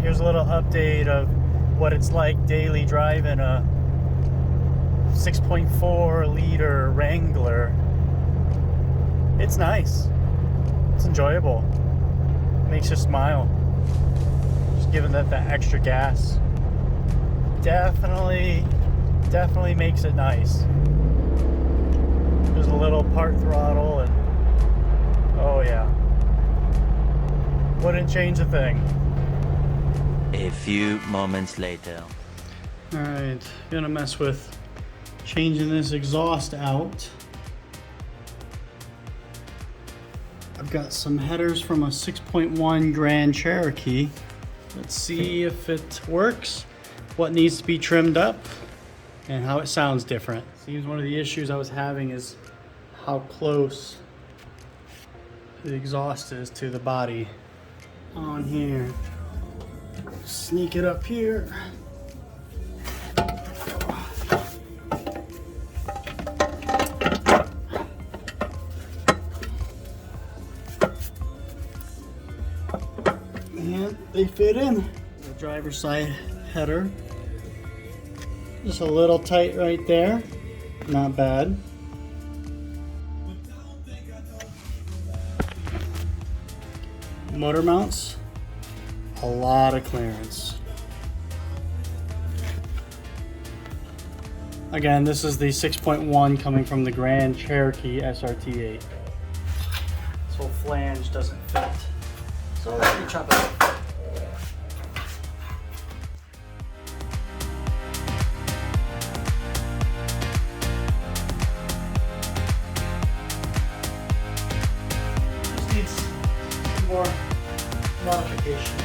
here's a little update of what it's like daily driving a 6.4 liter Wrangler. It's nice. It's enjoyable. Makes you smile. Just giving that extra gas. Definitely makes it nice. There's a little part throttle and oh yeah. Wouldn't change a thing. A few moments later. Alright, gonna mess with changing this exhaust out. I've got some headers from a 6.1 Grand Cherokee. Let's see if it works, what needs to be trimmed up, and how it sounds different. Seems one of the issues I was having is how close the exhaust is to the body on here. Sneak it up here. And they fit in. The driver's side header. Just a little tight right there. Not bad. Motor mounts. A lot of clearance. Again, this is the 6.1 coming from the Grand Cherokee SRT8. This whole flange doesn't fit. So let me chop it up. Just needs some more modification.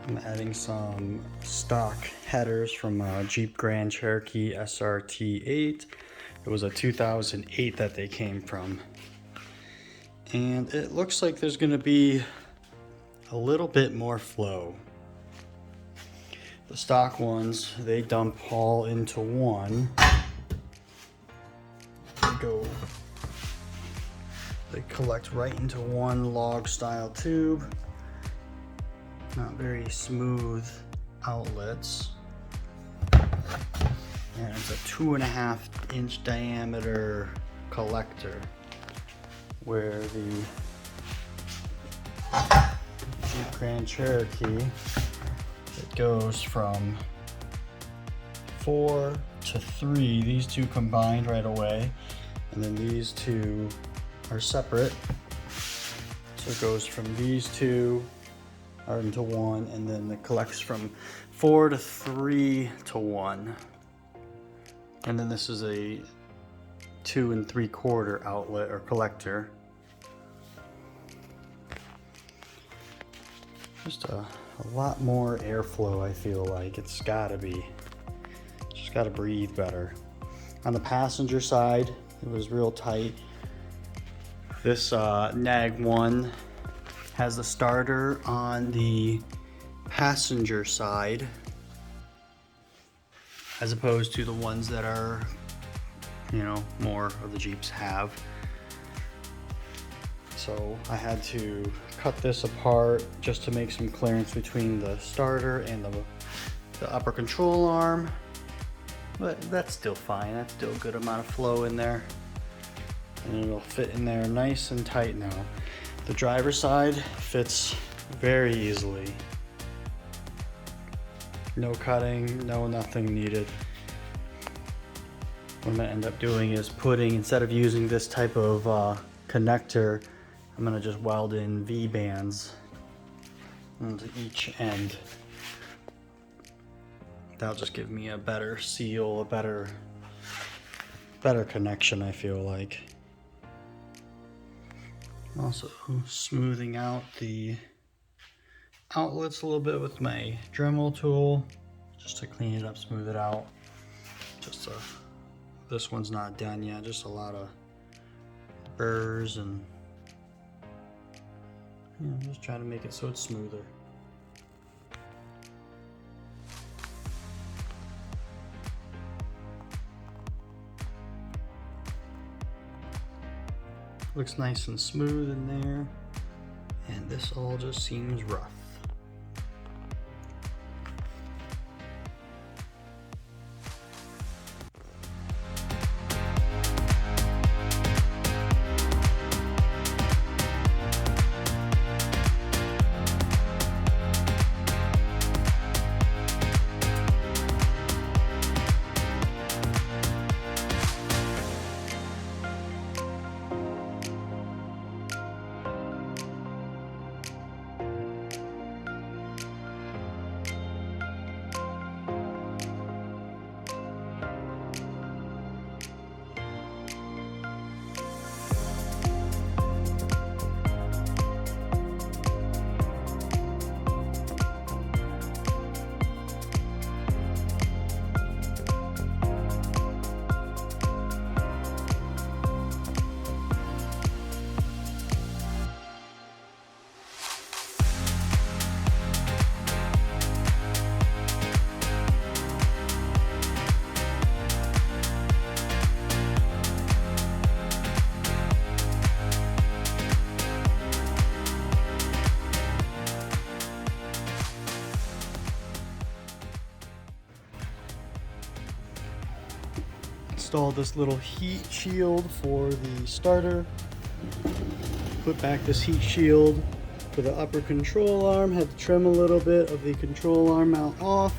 I'm adding some stock headers from a Jeep Grand Cherokee SRT8. It was a 2008 that they came from. And it looks like there's gonna be a little bit more flow. The stock ones, they dump all into one. They collect right into one log style tube. Not very smooth outlets. And it's a 2.5 inch diameter collector where the Jeep Grand Cherokee, it goes from 4 to 3, these two combined right away, and then these two are separate. So it goes from these two are into one, and then it collects from 4 to 3 to 1. And then this is a 2 3/4 outlet or collector. Just a lot more airflow, I feel like. It's gotta be. Just gotta breathe better. On the passenger side, it was real tight. This Nag 1 has the starter on the passenger side as opposed to the ones that are, you know, more of the Jeeps have. So I had to cut this apart just to make some clearance between the starter and the upper control arm. But that's still fine. That's still a good amount of flow in there. And it'll fit in there nice and tight now. The driver's side fits very easily. No cutting, no nothing needed. What I'm gonna end up doing is putting, instead of using this type of connector, I'm gonna just weld in V-bands onto each end. That'll just give me a better seal, a better connection, I feel like. Also smoothing out the outlets a little bit with my Dremel tool, just to clean it up, smooth it out. This one's not done yet, just a lot of burrs and just trying to make it so it's smoother. Looks nice and smooth in there. And this all just seems rough. Install this little heat shield for the starter. Put back this heat shield for the upper control arm. Had to trim a little bit of the control arm mount off.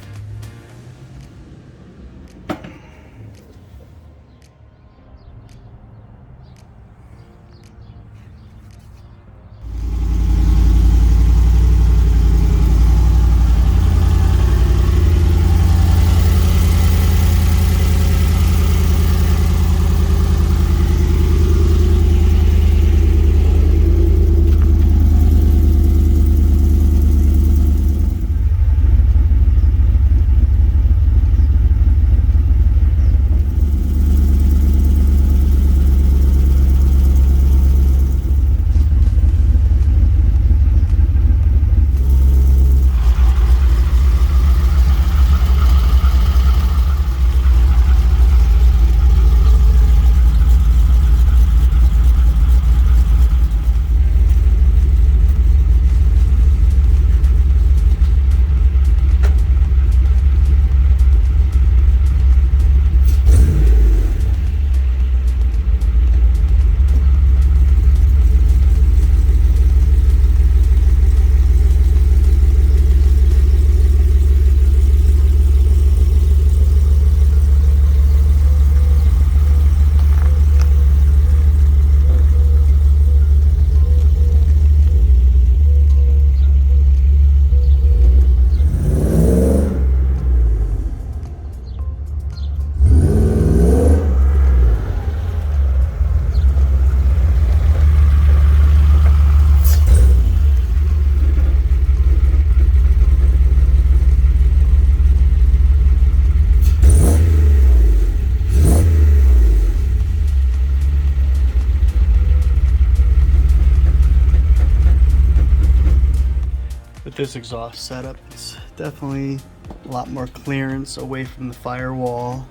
With this exhaust setup, it's definitely a lot more clearance away from the firewall.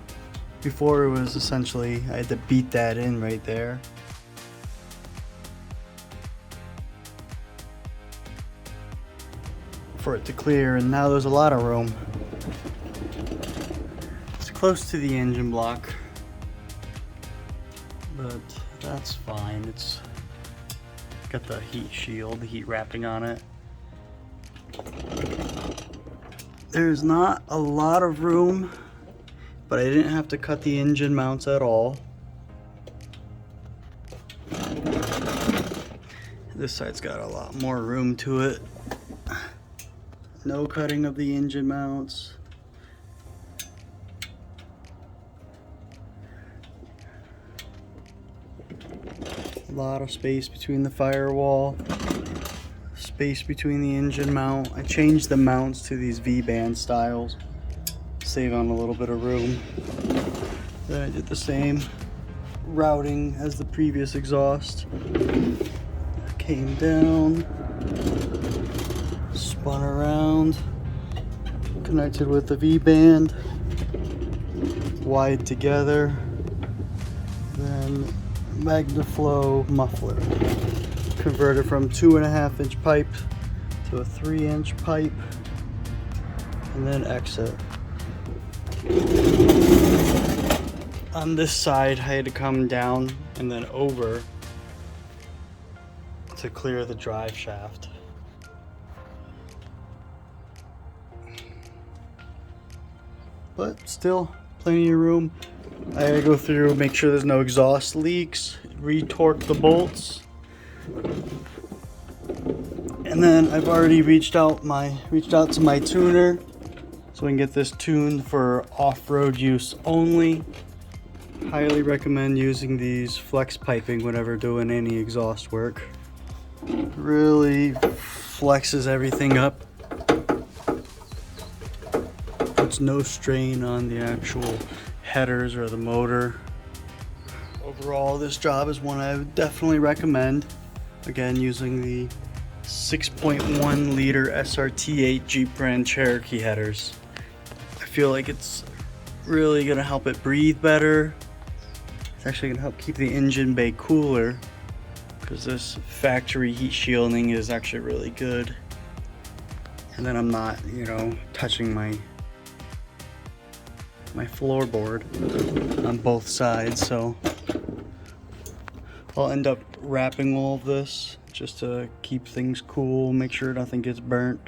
Before it was essentially, I had to beat that in right there. For it to clear, and now there's a lot of room. It's close to the engine block, but that's fine. It's got the heat shield, the heat wrapping on it. There's not a lot of room, but I didn't have to cut the engine mounts at all. This side's got a lot more room to it. No cutting of the engine mounts. A lot of space between the firewall. Space between the engine mount. I changed the mounts to these V-band styles, save on a little bit of room. Then I did the same routing as the previous exhaust. Came down, spun around, connected with the V-band, wired together, then Magnaflow muffler. Converted from 2.5-inch pipe to a 3-inch pipe, and then exit. On this side, I had to come down and then over to clear the drive shaft. But still, plenty of room. I gotta go through, make sure there's no exhaust leaks, retorque the bolts. And then I've already reached out to my tuner so we can get this tuned for off-road use only. Highly recommend using these flex piping whenever doing any exhaust work. Really flexes everything up. Puts no strain on the actual headers or the motor. Overall, this job is one I would definitely recommend. Again, using the 6.1 liter SRT8 Jeep Grand Cherokee headers. I feel like it's really gonna help it breathe better. It's actually gonna help keep the engine bay cooler because this factory heat shielding is actually really good. And then I'm not, touching my floorboard on both sides, so I'll end up wrapping all of this just to keep things cool, make sure nothing gets burnt.